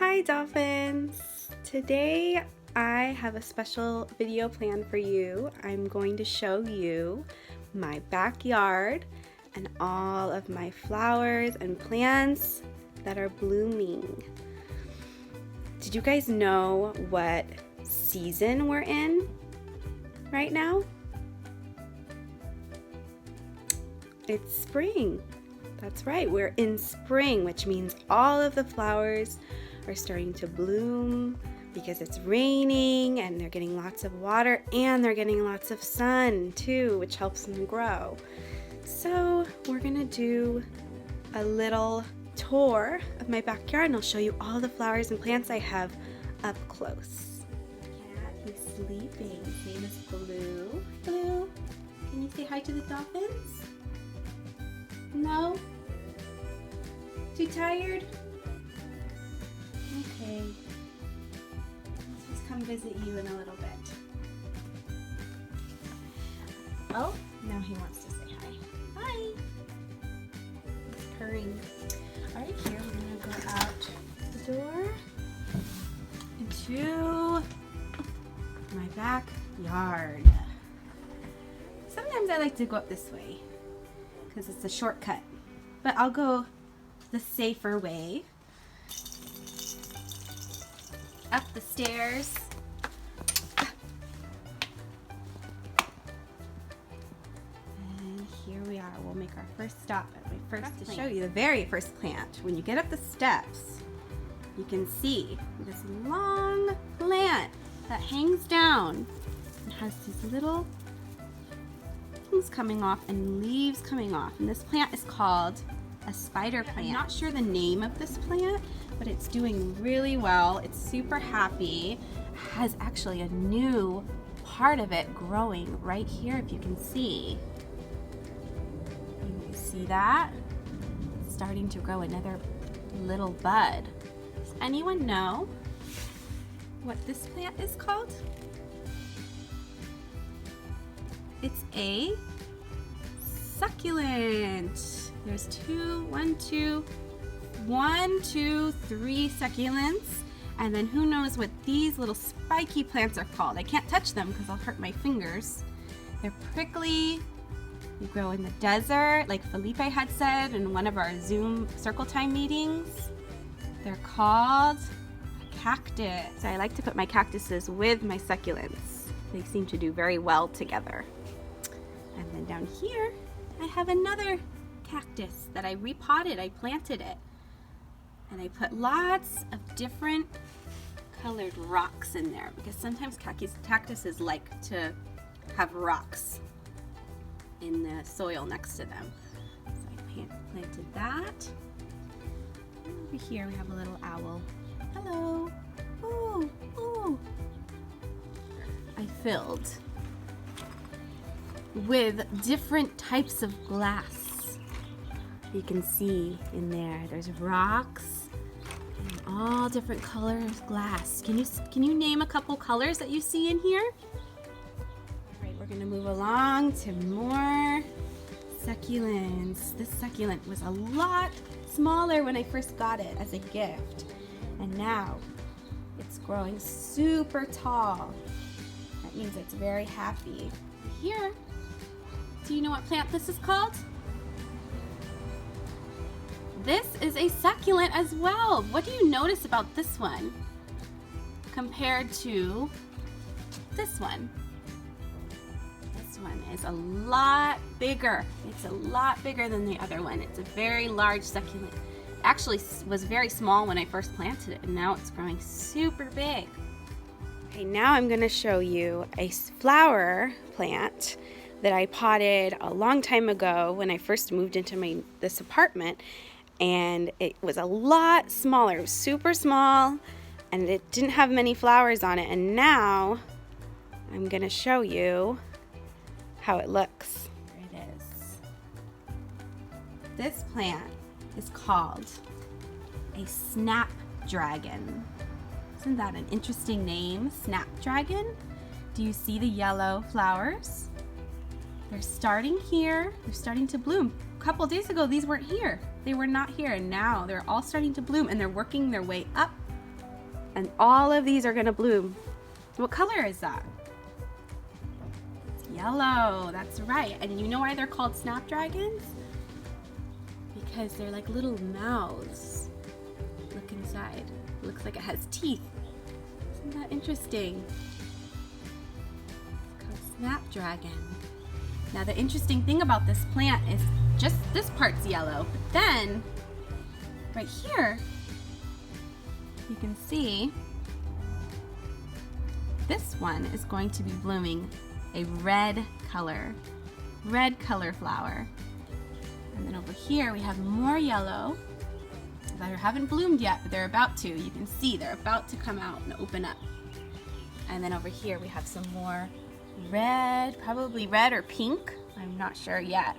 Hi Dolphins! Today I have a special video planned for you. I'm going to show you my backyard and all of my flowers and plants that are blooming. Did you guys know what season we're in right now? It's spring. That's right, we're in spring, which means all of the flowers are starting to bloom because it's raining and they're getting lots of water and they're getting lots of sun too, which helps them grow. So we're gonna do a little tour of my backyard and I'll show you all the flowers and plants I have up close. Cat, he's sleeping. His name is Blue. Blue, can you say hi to the dolphins? No? Too tired? Okay. Let's just come visit you in a little bit. Oh, now he wants to say hi. Hi! He's purring. Alright, here we're gonna go out the door into my backyard. Sometimes I like to go up this way because it's a shortcut, but I'll go the safer way. Up the stairs. And here we are. We'll make our first stop at my first plant. To show you the very first plant. When you get up the steps, you can see this long plant that hangs down and has these little things coming off and leaves coming off. And this plant is called a spider plant. I'm not sure the name of this plant, but it's doing really well. It's super happy. It has actually a new part of it growing right here, if you can see. You see that? It's starting to grow another little bud. Does anyone know what this plant is called? It's a succulent. There's one, two, three succulents, and then who knows what these little spiky plants are called. I can't touch them because I'll hurt my fingers. They're prickly. They grow in the desert, like Felipe had said in one of our Zoom circle time meetings. They're called a cactus. So I like to put my cactuses with my succulents. They seem to do very well together. And then down here, I have another cactus that I repotted. I planted it. And I put lots of different colored rocks in there because sometimes cactuses like to have rocks in the soil next to them. So I planted that. Over here we have a little owl. Hello. Ooh, ooh. I filled with different types of glass. You can see in there, there's rocks and all different colors of glass. Can you name a couple colors that you see in here? All right, we're gonna move along to more succulents. This succulent was a lot smaller when I first got it as a gift, and now it's growing super tall. That means it's very happy. Here, do you know what plant this is called? This is a succulent as well. What do you notice about this one compared to this one? This one is a lot bigger. It's a lot bigger than the other one. It's a very large succulent. Actually was very small when I first planted it, and now it's growing super big. Okay, now I'm gonna show you a flower plant that I potted a long time ago when I first moved into this apartment. And it was a lot smaller. It was super small and it didn't have many flowers on it. And now I'm gonna show you how it looks. Here it is. This plant is called a snapdragon. Isn't that an interesting name? Snapdragon? Do you see the yellow flowers? They're starting here. They're starting to bloom. A couple days ago, these weren't here. They were not here, and now they're all starting to bloom, and they're working their way up And all of these are gonna bloom. What color is that? It's yellow, that's right. And you know why they're called snapdragons? Because they're like little mouths. Look inside. Looks like it has teeth. Isn't that interesting? It's called snapdragon. Now the interesting thing about this plant is just this part's yellow, but then right here you can see this one is going to be blooming a red color flower. And then over here we have more yellow that haven't bloomed yet, but they're about to. You can see they're about to come out and open up. And then over here we have some more red, probably red or pink. I'm not sure yet.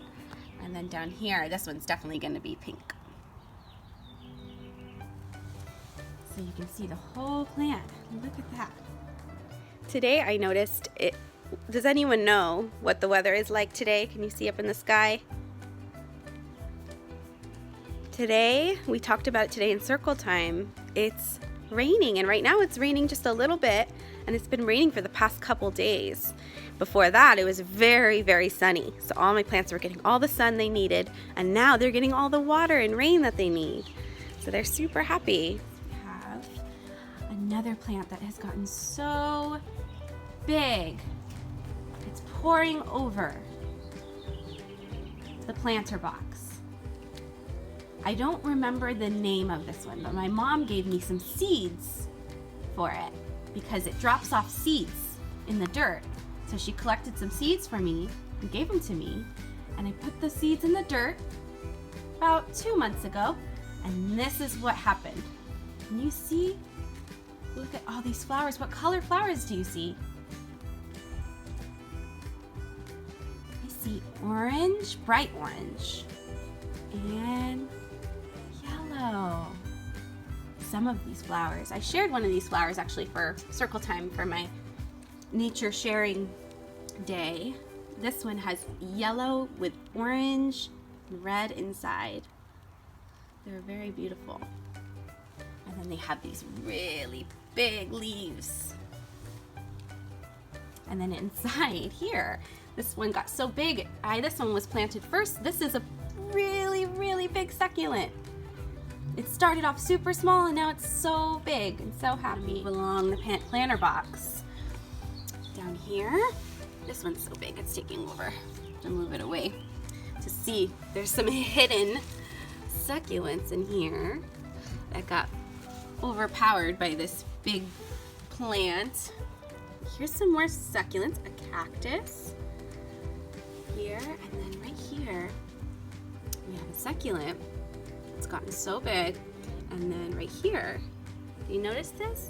And then down here, this one's definitely going to be pink. So you can see the whole plant. Look at that. Today I noticed it. Does anyone know what the weather is like today? Can you see up in the sky? Today, we talked about it today in circle time. It's raining, and right now it's raining just a little bit, and it's been raining for the past couple days. Before that, it was very, very sunny. So all my plants were getting all the sun they needed, and now they're getting all the water and rain that they need. So they're super happy. We have another plant that has gotten so big. It's pouring over the planter box. I don't remember the name of this one, but my mom gave me some seeds for it because it drops off seeds in the dirt. So she collected some seeds for me and gave them to me, and I put the seeds in the dirt about 2 months ago, and this is what happened. Can you see? Look at all these flowers. What color flowers do you see? I see orange, bright orange, and yellow. Some of these flowers. I shared one of these flowers actually for circle time for my nature sharing day. This one has yellow with orange and red inside. They're very beautiful. And then they have these really big leaves. And then inside here, this one got so big. This one was planted first. This is a really, really big succulent. It started off super small and now it's so big and so happy. Move along the planter box. Down here, this one's so big it's taking over. To move it away to see there's some hidden succulents in here that got overpowered by this big plant. Here's some more succulents, a cactus here, and then right here we have a succulent. It's gotten so big. And then right here, do you notice this?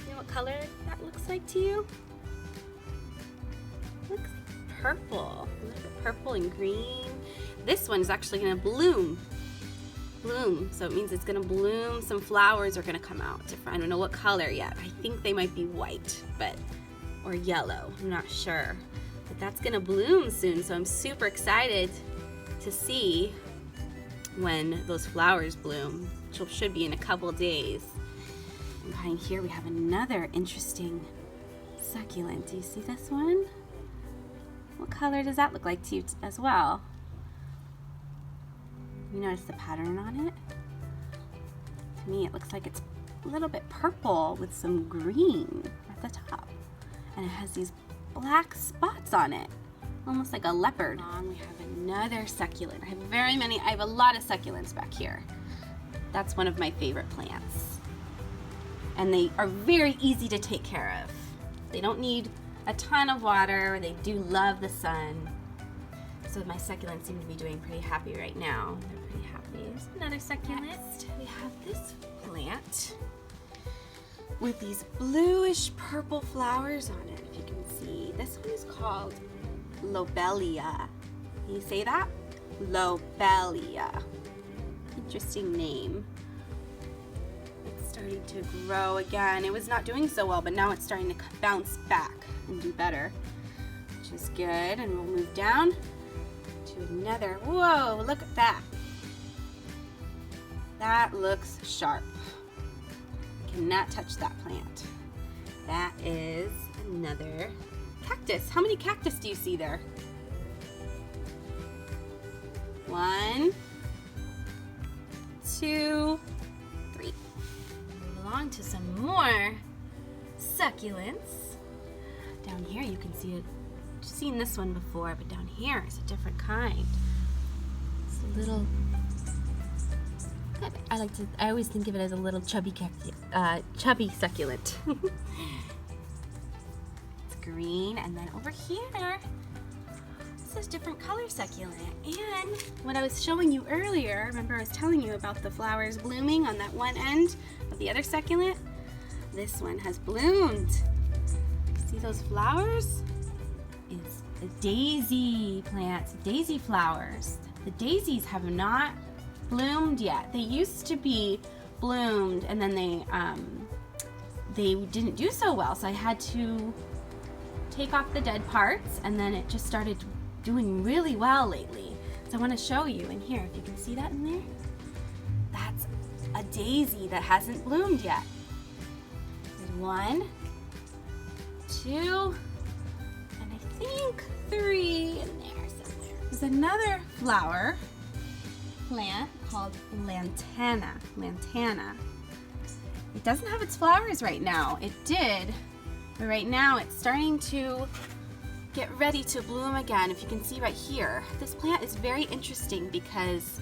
You know what color that looks like to you? It looks like purple. A little bit purple and green. This one is actually gonna bloom. So it means it's gonna bloom. Some flowers are gonna come out. I don't know what color yet. I think they might be white, or yellow. I'm not sure. But that's gonna bloom soon, so I'm super excited to see when those flowers bloom, which should be in a couple days. And behind here we have another interesting succulent. Do you see this one? What color does that look like to you as well? You notice the pattern on it? To me it looks like it's a little bit purple with some green at the top. And it has these black spots on it, almost like a leopard. We have another succulent. I have a lot of succulents back here. That's one of my favorite plants. And they are very easy to take care of. They don't need a ton of water. They do love the sun. So my succulents seem to be doing pretty happy right now. They're pretty happy. There's another succulent. Next, we have this plant with these bluish purple flowers on it, if you can see. This one is called Lobelia. Can you say that? Lobelia. Interesting name. It's starting to grow again. It was not doing so well, but now it's starting to bounce back and do better, which is good. And we'll move down to another. Whoa, look at that. That looks sharp. cannot touch that plant. That is another cactus. How many cactus do you see there? 1, 2, 3. Move along to some more succulents. Down here you can see it. You've seen this one before, but down here is a different kind. It's a little. I always think of it as a little chubby succulent. It's green, and then over here, this is different color succulent. And what I was showing you earlier, remember I was telling you about the flowers blooming on that one end of the other succulent? This one has bloomed. See those flowers? It's a daisy plant, daisy flowers. The daisies have not bloomed yet. They used to be bloomed, and then they didn't do so well, so I had to take off the dead parts, and then it just started doing really well lately. So I want to show you in here, if you can see that in there. That's a daisy that hasn't bloomed yet. There's 1, 2, and I think 3 in there somewhere. There's another flower plant called lantana. It doesn't have its flowers right now. It did, but right now it's starting to get ready to bloom again. If you can see right here, this plant is very interesting because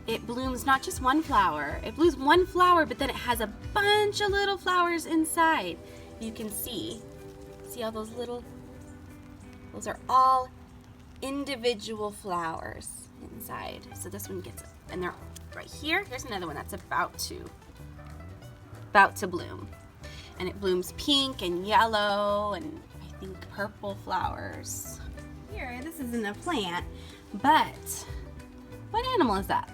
it blooms not just one flower. It blooms one flower, but then it has a bunch of little flowers inside. You can see all those little, those are all individual flowers inside. So this one gets, and they're right here. Here's another one that's about to bloom, and it blooms pink and yellow and I think purple flowers. Here, this isn't a plant, but what animal is that?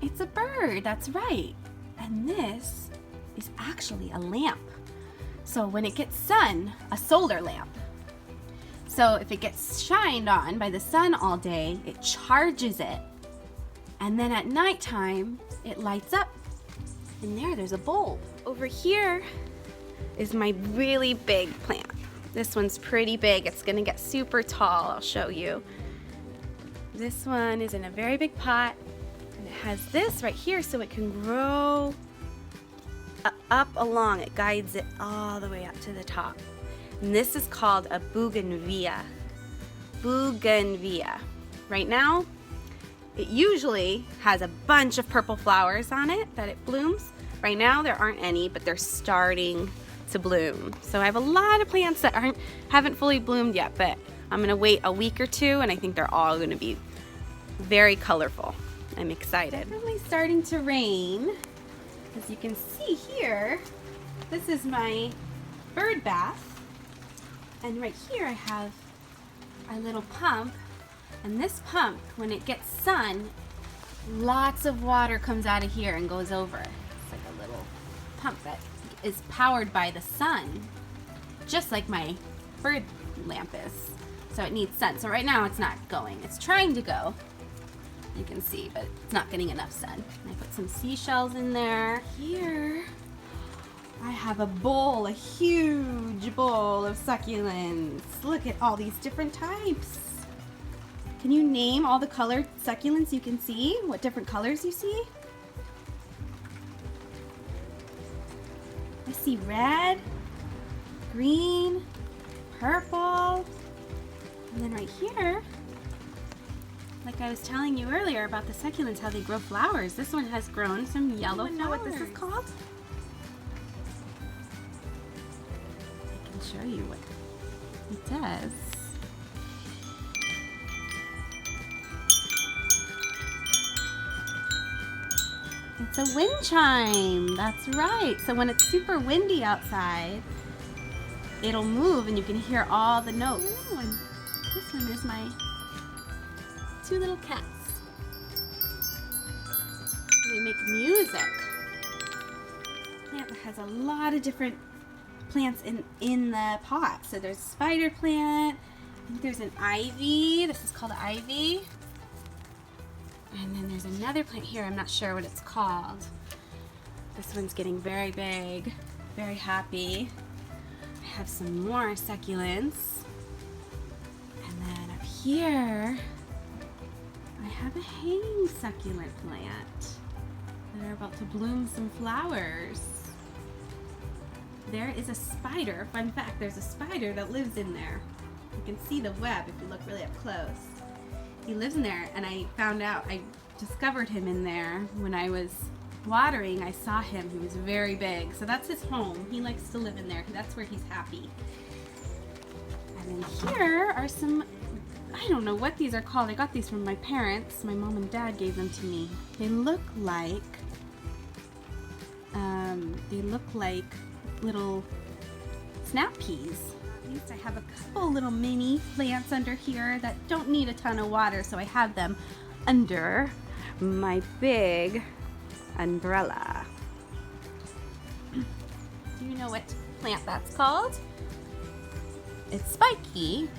It's a bird, that's right. And this is actually a lamp. So when it gets sun, a solar lamp. So if it gets shined on by the sun all day, it charges it. And then at nighttime, it lights up. And there's a bulb. Over here is my really big plant. This one's pretty big. It's gonna get super tall, I'll show you. This one is in a very big pot, and it has this right here so it can grow up along. It guides it all the way up to the top. And this is called a bougainvillea. Bougainvillea. Right now, it usually has a bunch of purple flowers on it that it blooms. Right now there aren't any, but they're starting to bloom. So I have a lot of plants that haven't fully bloomed yet, but I'm gonna wait a week or two, and I think they're all gonna be very colorful. I'm excited. It's definitely starting to rain. As you can see here, this is my bird bath. And right here I have our little pump. And this pump, when it gets sun, lots of water comes out of here and goes over. It's like a little pump that is powered by the sun, just like my bird lamp is. So it needs sun. So right now it's not going. It's trying to go. You can see, but it's not getting enough sun. And I put some seashells in there. Here, I have a bowl, a huge bowl of succulents. Look at all these different types. Can you name all the colored succulents you can see? What different colors you see? I see red, green, purple, and then right here, like I was telling you earlier about the succulents, how they grow flowers. This one has grown some yellow flowers. Know what this is called? I can show you what it does. It's a wind chime, that's right. So when it's super windy outside, it'll move and you can hear all the notes. And this one is my 2 little cats. They make music. Plant has a lot of different plants in the pot. So there's a spider plant, I think there's an ivy. This is called ivy. And then there's another plant here, I'm not sure what it's called. This one's getting very big, very happy. I have some more succulents. And then up here, I have a hanging succulent plant that are about to bloom some flowers. There is a spider. Fun fact, there's a spider that lives in there. You can see the web if you look really up close. He lives in there, and I discovered him in there when I was watering. I saw him. He was very big. So that's his home. He likes to live in there. That's where he's happy. And then here are some, I don't know what these are called. I got these from my parents. My mom and dad gave them to me. They look like little snap peas. At least I have a couple little mini plants under here that don't need a ton of water, so I have them under my big umbrella. Do you know what plant that's called? It's spiky.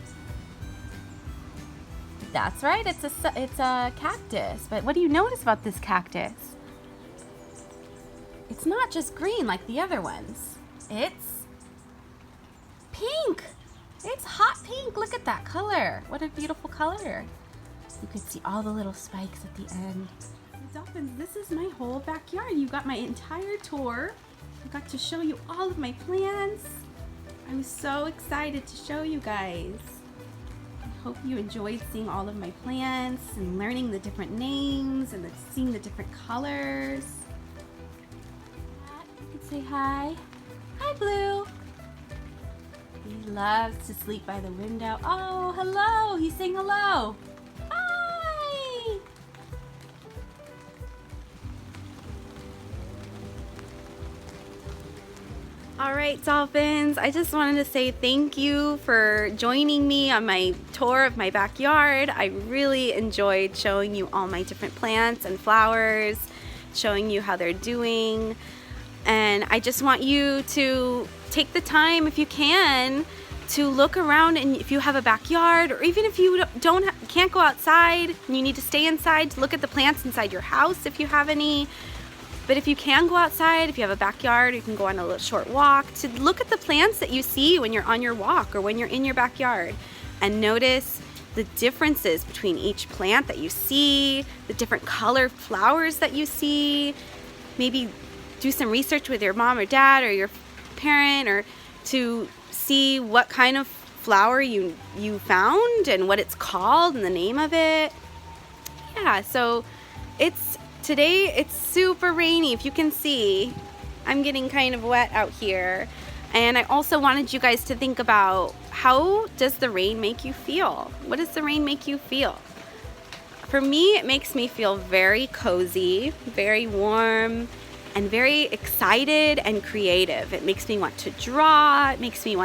That's right, it's a cactus. But what do you notice about this cactus? It's not just green like the other ones. It's pink. It's hot pink. Look at that color. What a beautiful color. You can see all the little spikes at the end. Dolphins, this is my whole backyard. You got my entire tour. I got to show you all of my plants. I was so excited to show you guys. I hope you enjoyed seeing all of my plants and learning the different names and seeing the different colors. You can say hi. Hi, Blue. He loves to sleep by the window. Oh, hello. He's saying hello. Hi. All right, Dolphins, I just wanted to say thank you for joining me on my tour of my backyard. I really enjoyed showing you all my different plants and flowers, showing you how they're doing. And I just want you to take the time, if you can, to look around, and if you have a backyard, or even if you can't go outside and you need to stay inside, to look at the plants inside your house if you have any. But if you can go outside, if you have a backyard, you can go on a little short walk to look at the plants that you see when you're on your walk or when you're in your backyard, and notice the differences between each plant that you see, the different color flowers that you see. Maybe do some research with your mom or dad or your parent, or to see what kind of flower you found and what it's called and the name of it. Yeah, so today it's super rainy. If you can see, I'm getting kind of wet out here. And I also wanted you guys to think about, how does the rain make you feel? What does the rain make you feel? For me, it makes me feel very cozy, very warm, and very excited and creative. It makes me want to draw. It makes me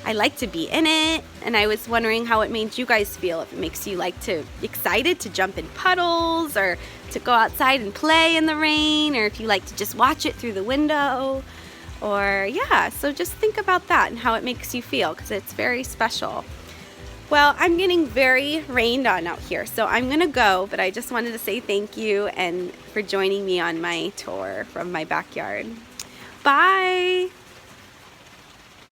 I like to be in it. And I was wondering how it made you guys feel. If it makes you excited to jump in puddles, or to go outside and play in the rain, or if you like to just watch it through the window. Or yeah, so just think about that and how it makes you feel, because it's very special. Well, I'm getting very rained on out here, so I'm gonna go, but I just wanted to say thank you and for joining me on my tour from my backyard. Bye!